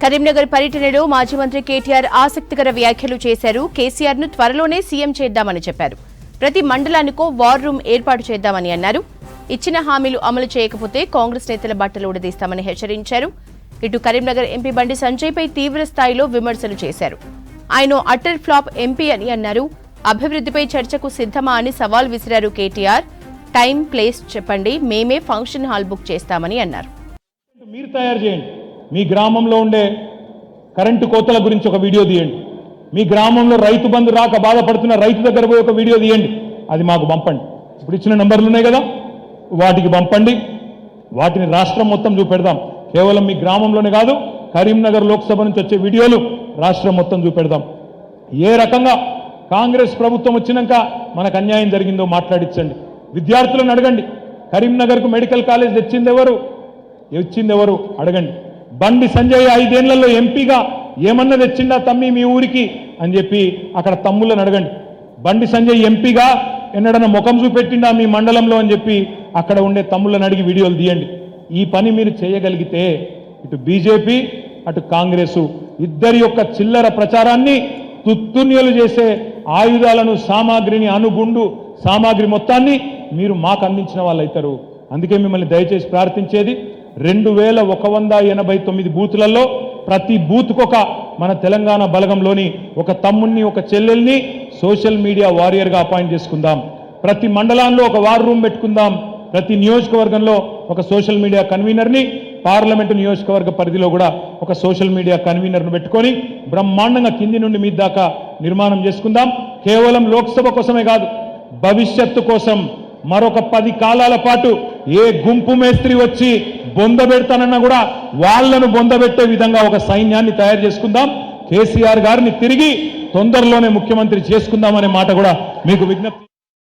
కరీంనగర్ పర్యటనలో మాజీ మంత్రి కేటీఆర్ ఆసక్తికర వ్యాఖ్యలు చేశారు. కేసీఆర్ ను త్వరలోనే సీఎం చేద్దామని చెప్పారు. ప్రతి మండలానికో వార్ రూమ్ ఏర్పాటు చేద్దామని అన్నారు. ఇచ్చిన హామీలు అమలు చేయకపోతే కాంగ్రెస్ నేతల బట్టలు ఉడదీస్తామని హెచ్చరించారు. ఇటు కరీంనగర్ ఎంపీ బండి సంజయ్పై తీవ్ర స్థాయిలో విమర్శలు చేశారు. ఆయన అటర్ ఫ్లాప్ ఎంపీ అని అన్నారు. అభివృద్ధిపై చర్చకు సిద్ధమా అని సవాల్ విసిరారు కేటీఆర్. టైం ప్లేస్ చెప్పండి, మేమే ఫంక్షన్ హాల్ బుక్ చేస్తామని అన్నారు. మీరు తయారు చేయండి. మీ గ్రామంలో ఉండే కరెంటు కోతల గురించి ఒక వీడియో తీయండి. మీ గ్రామంలో రైతు బంధు రాక బాధపడుతున్న రైతు దగ్గర పోయి ఒక వీడియో తీయండి. అది మాకు పంపండి. ఇప్పుడు ఇచ్చిన నంబర్లు ఉన్నాయి కదా, వాటికి పంపండి. వాటిని రాష్ట్రం మొత్తం చూపెడదాం. కేవలం మీ గ్రామంలోనే కాదు, కరీంనగర్ లోక్సభ నుంచి వచ్చే వీడియోలు రాష్ట్రం మొత్తం చూపెడదాం. ఏ రకంగా కాంగ్రెస్ ప్రభుత్వం వచ్చినాక మనకు అన్యాయం జరిగిందో మాట్లాడించండి. విద్యార్థులను అడగండి. కరీంనగర్కు మెడికల్ కాలేజ్ తెచ్చిందెవరు అడగండి. బండి సంజయ్ 5 ఏళ్లలో ఎంపీగా ఏమన్నా తెచ్చిందా తమ్మి మీ ఊరికి అని చెప్పి అక్కడ తమ్ముళ్ళని అడగండి. బండి సంజయ్ ఎంపీగా ఎన్నడన్నా ముఖం చూపెట్టిందా మీ మండలంలో అని చెప్పి అక్కడ ఉండే తమ్ముళ్ళని అడిగి వీడియోలు తీయండి. ఈ పని మీరు చేయగలిగితే ఇటు బీజేపీ అటు కాంగ్రెసు ఇద్దరి యొక్క చిల్లర ప్రచారాన్ని తుత్తున్యలు చేసే ఆయుధాలను, సామాగ్రిని, అణుగుండు సామాగ్రి మొత్తాన్ని మీరు మాకు అందించిన వాళ్ళు అవుతారు. అందుకే మిమ్మల్ని దయచేసి ప్రార్థించేది, 2189 బూతులలో ప్రతి బూత్కొక మన తెలంగాణ బలగంలోని ఒక తమ్ముణ్ణి, ఒక చెల్లెల్ని సోషల్ మీడియా వారియర్గా అపాయింట్ చేసుకుందాం. ప్రతి మండలాల్లో ఒక వార్ రూమ్ పెట్టుకుందాం. ప్రతి నియోజకవర్గంలో ఒక సోషల్ మీడియా కన్వీనర్ని, పార్లమెంటు నియోజకవర్గ పరిధిలో కూడా ఒక సోషల్ మీడియా కన్వీనర్ను పెట్టుకొని బ్రహ్మాండంగా కింది నుండి మీ దాకా నిర్మాణం చేసుకుందాం. కేవలం లోక్సభ కోసమే కాదు, భవిష్యత్తు కోసం మరొక 10 కాలాల పాటు ఏ గుంపు మేస్త్రి వచ్చి బొంద పెడతానన్నా కూడా వాళ్లను బొందబెట్టే విధంగా ఒక సైన్యాన్ని తయారు చేసుకుందాం. కేసీఆర్ గారిని తిరిగి తొందరలోనే ముఖ్యమంత్రి చేసుకుందామనే మాట కూడా మీకు విజ్ఞప్తి.